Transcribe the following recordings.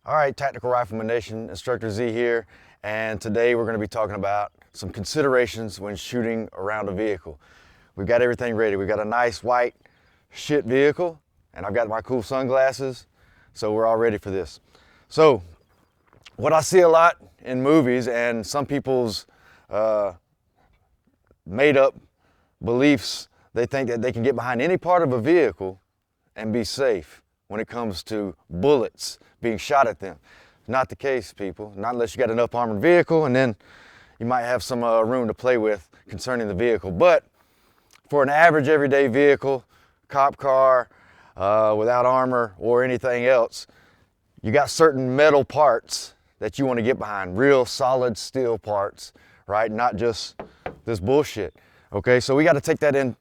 All right, Tactical Rifleman Nation, Instructor Z here, and today we're going to be talking about some considerations when shooting around a vehicle. We've got everything ready. We've got a nice white shit vehicle, and I've got my cool sunglasses, so we're all ready for this. So, what I see a lot in movies and some people's made up beliefs, they think that they can get behind any part of a vehicle and be safe when it comes to bullets being shot at them. Not the case, people. Not unless you got an up-armored vehicle, and then you might have some room to play with concerning the vehicle. But for an average everyday vehicle, cop car, without armor or anything else, you got certain metal parts that you want to get behind, real solid steel parts, right? Not just this bullshit. Okay, so we got to take that into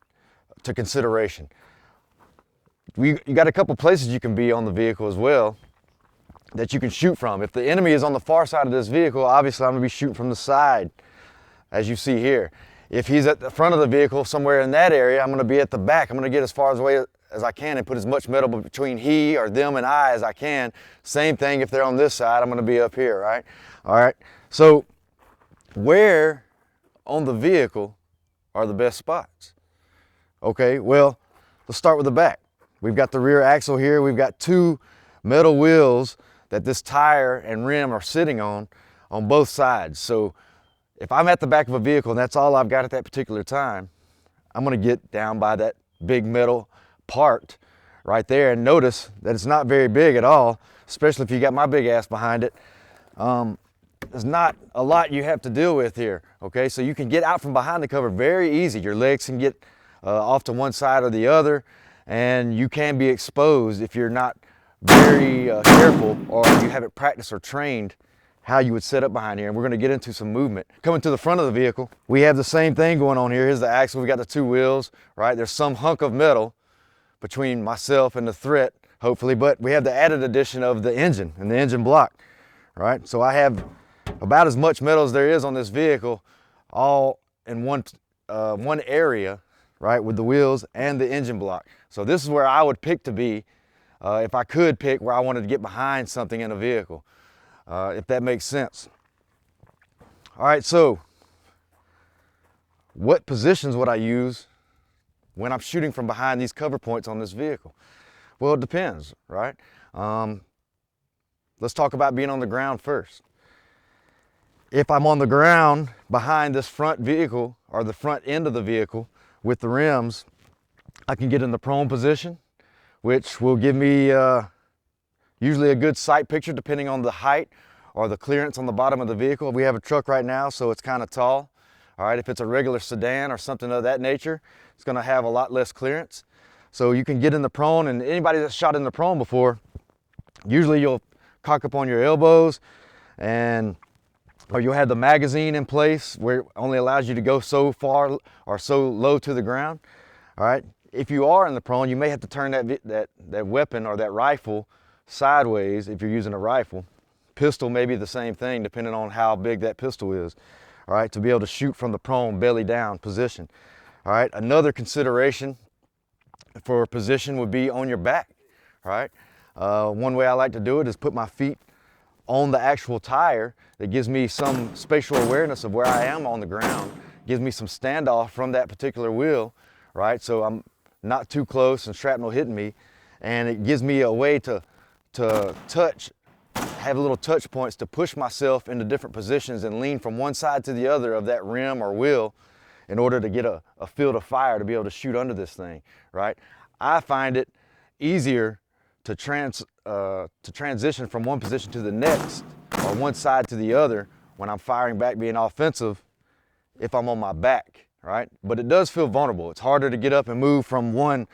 consideration. You got a couple places you can be on the vehicle as well that you can shoot from. If the enemy is on the far side of this vehicle, obviously I'm going to be shooting from the side, as you see here. If he's at the front of the vehicle, somewhere in that area, I'm going to be at the back. I'm going to get as far away as I can and put as much metal between he or them and I as I can. Same thing if they're on this side, I'm going to be up here, right? All right, so where on the vehicle are the best spots? Okay, well, let's start with the back. We've got the rear axle here. We've got two metal wheels that this tire and rim are sitting on both sides. So if I'm at the back of a vehicle and that's all I've got at that particular time, I'm gonna get down by that big metal part right there, and notice that it's not very big at all, especially if you got my big ass behind it. There's not a lot you have to deal with here, okay? So you can get out from behind the cover very easy. Your legs can get off to one side or the other, and you can be exposed if you're not very careful or you haven't practiced or trained how you would set up behind here. And we're going to get into some movement. Coming to the front of the vehicle, we have the same thing going on here. Here's the axle. We got the two wheels, right? There's some hunk of metal between myself and the threat, hopefully, but we have the added addition of the engine and the engine block, right? So I have about as much metal as there is on this vehicle, all in one area, right, with the wheels and the engine block. So this is where I would pick to be if I could pick where I wanted to get behind something in a vehicle, if that makes sense. All right, so what positions would I use when I'm shooting from behind these cover points on this vehicle? Well, it depends, right? Let's talk about being on the ground first. If I'm on the ground behind this front vehicle or the front end of the vehicle with the rims, I can get in the prone position, which will give me usually a good sight picture depending on the height or the clearance on the bottom of the vehicle. We have a truck right now, so it's kind of tall. All right, if it's a regular sedan or something of that nature, it's going to have a lot less clearance. So you can get in the prone, and anybody that's shot in the prone before, usually you'll cock up on your elbows, or you'll have the magazine in place where it only allows you to go so far or so low to the ground. All right, if you are in the prone, you may have to turn that weapon or that rifle sideways if you're using a rifle. Pistol may be the same thing depending on how big that pistol is, all right, to be able to shoot from the prone belly down position. All right, another consideration for position would be on your back, right? One way I like to do it is put my feet on the actual tire. That gives me some spatial awareness of where I am on the ground, gives me some standoff from that particular wheel, right? So I'm not too close and shrapnel hitting me, and it gives me a way to touch, have little touch points to push myself into different positions and lean from one side to the other of that rim or wheel in order to get a field of fire to be able to shoot under this thing, right? I find it easier to transition from one position to the next or one side to the other when I'm firing back being offensive if I'm on my back, right? But it does feel vulnerable. It's harder to get up and move from one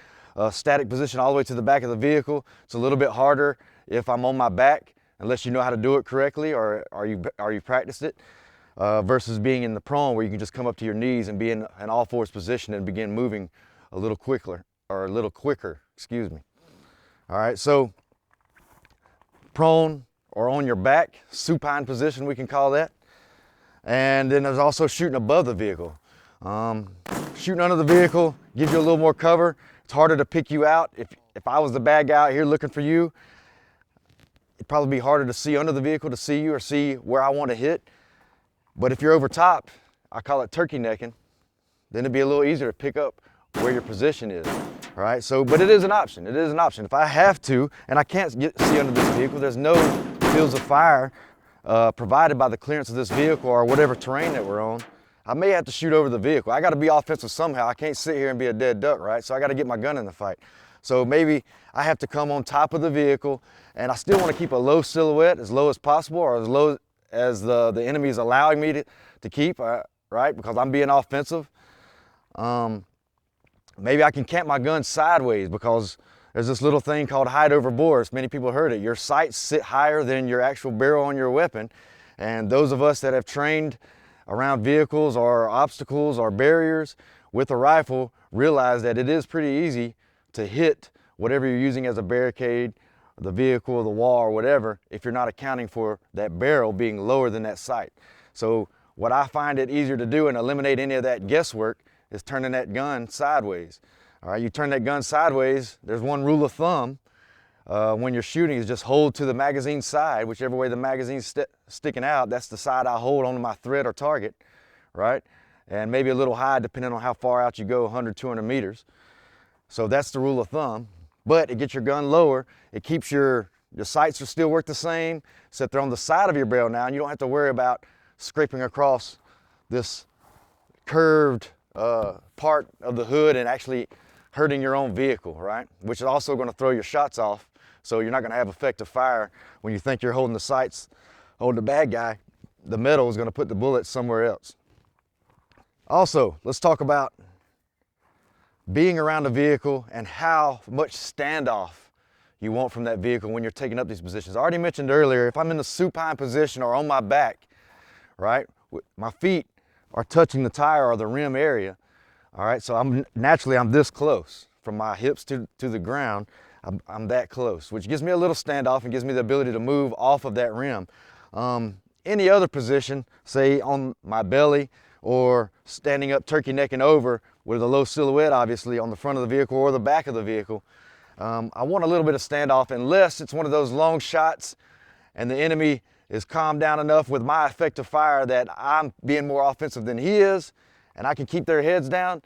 static position all the way to the back of the vehicle. It's a little bit harder if I'm on my back, unless you know how to do it correctly or you practiced it, versus being in the prone where you can just come up to your knees and be in an all fours position and begin moving a little quicker, excuse me. All right, so prone or on your back, supine position we can call that. And then there's also shooting above the vehicle. shooting under the vehicle gives you a little more cover. It's harder to pick you out. If I was the bad guy out here looking for you, it'd probably be harder to see under the vehicle to see you or see where I want to hit. But if you're over top, I call it turkey necking, then it'd be a little easier to pick up where your position is. All right, so, but it is an option. It is an option. If I have to, and I can't see under this vehicle, there's no fields of fire provided by the clearance of this vehicle or whatever terrain that we're on, I may have to shoot over the vehicle. I got to be offensive somehow. I can't sit here and be a dead duck, right? So I got to get my gun in the fight. So maybe I have to come on top of the vehicle, and I still want to keep a low silhouette, as low as possible, or as low as the enemy is allowing me to keep, right? Because I'm being offensive. Maybe I can camp my gun sideways because there's this little thing called height over bore. Many people heard it. Your sights sit higher than your actual barrel on your weapon. And those of us that have trained around vehicles or obstacles or barriers with a rifle realize that it is pretty easy to hit whatever you're using as a barricade, the vehicle, the wall, or whatever, if you're not accounting for that barrel being lower than that sight. So what I find it easier to do and eliminate any of that guesswork is turning that gun sideways. All right, you turn that gun sideways, there's one rule of thumb when you're shooting is just hold to the magazine side, whichever way the magazine's sticking out, that's the side I hold onto my thread or target, right? And maybe a little high depending on how far out you go, 100, 200 meters. So that's the rule of thumb, but it gets your gun lower. It keeps your sights will still work the same, except they're on the side of your barrel now, and you don't have to worry about scraping across this curved part of the hood and actually hurting your own vehicle, right? Which is also going to throw your shots off, so you're not going to have effective fire when you think you're holding the sights. Hold the bad guy, the metal is going to put the bullet somewhere else. Also, let's talk about being around a vehicle and how much standoff you want from that vehicle when you're taking up these positions. I already mentioned earlier, if I'm in the supine position or on my back, right, my feet are touching the tire or the rim area, all right, so I'm this close from my hips to the ground. I'm that close, which gives me a little standoff and gives me the ability to move off of that rim. Any other position, say on my belly or standing up turkey necking over with a low silhouette, obviously, on the front of the vehicle or the back of the vehicle, I want a little bit of standoff unless it's one of those long shots and the enemy is calmed down enough with my effective fire that I'm being more offensive than he is and I can keep their heads down.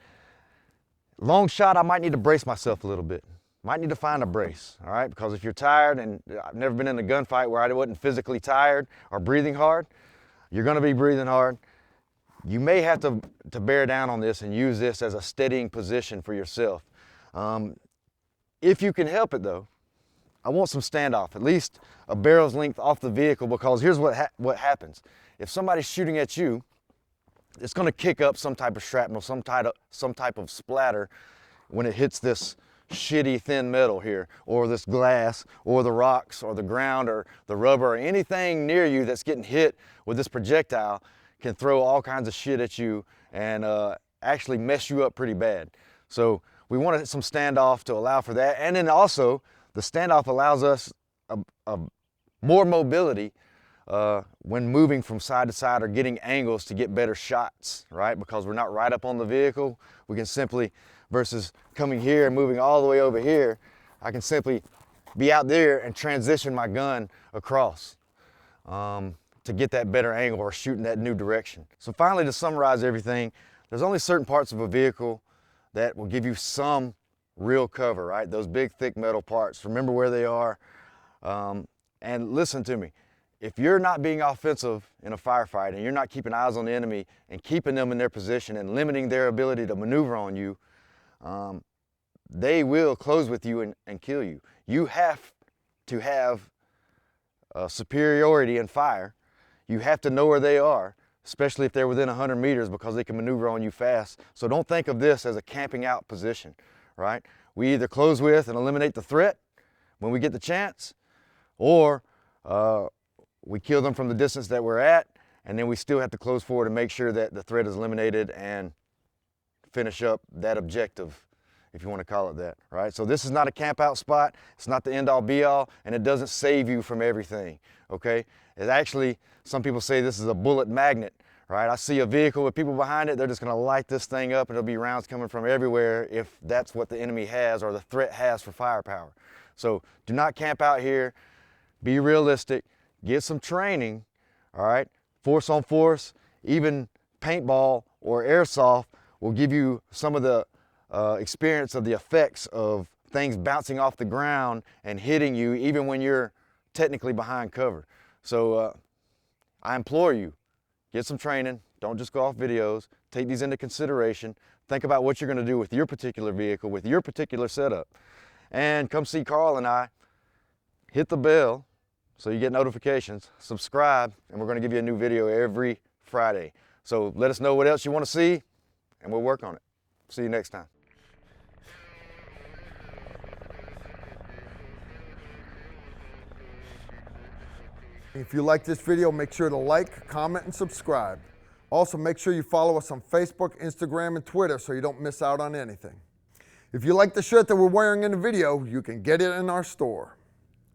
Long shot, I might need to brace myself a little bit. Might need to find a brace, all right? Because if you're tired, and I've never been in a gunfight where I wasn't physically tired or breathing hard, you're gonna be breathing hard. You may have to bear down on this and use this as a steadying position for yourself. If you can help it though, I want some standoff, at least a barrel's length off the vehicle, because here's what happens. If somebody's shooting at you, it's gonna kick up some type of shrapnel, some type of splatter when it hits this shitty thin metal here, or this glass, or the rocks, or the ground, or the rubber, or anything near you that's getting hit with this projectile can throw all kinds of shit at you and actually mess you up pretty bad. So we want some standoff to allow for that. And then also, the standoff allows us more mobility when moving from side to side or getting angles to get better shots, right? Because we're not right up on the vehicle. We can simply, versus coming here and moving all the way over here, I can simply be out there and transition my gun across to get that better angle or shoot in that new direction. So finally, to summarize everything, there's only certain parts of a vehicle that will give you some real cover, right? Those big, thick metal parts. Remember where they are. And listen to me. If you're not being offensive in a firefight and you're not keeping eyes on the enemy and keeping them in their position and limiting their ability to maneuver on you, they will close with you and kill you. You have to have superiority in fire. You have to know where they are, especially if they're within 100 meters, because they can maneuver on you fast. So don't think of this as a camping out position, right? We either close with and eliminate the threat when we get the chance, or we kill them from the distance that we're at, and then we still have to close forward and make sure that the threat is eliminated and finish up that objective, if you want to call it that, right? So this is not a camp out spot. It's not the end all be all, and it doesn't save you from everything, okay? It actually, some people say this is a bullet magnet, Right? I see a vehicle with people behind it, they're just gonna light this thing up and there'll be rounds coming from everywhere if that's what the enemy has or the threat has for firepower. So do not camp out here, be realistic, get some training, all right? Force on force, even paintball or airsoft will give you some of the experience of the effects of things bouncing off the ground and hitting you even when you're technically behind cover. So I implore you, get some training, don't just go off videos, take these into consideration, think about what you're gonna do with your particular vehicle, with your particular setup, and come see Carl and I. Hit the bell so you get notifications, subscribe, and we're gonna give you a new video every Friday. So let us know what else you wanna see, and we'll work on it. See you next time. If you like this video, make sure to like, comment, and subscribe. Also, make sure you follow us on Facebook, Instagram, and Twitter so you don't miss out on anything. If you like the shirt that we're wearing in the video, you can get it in our store.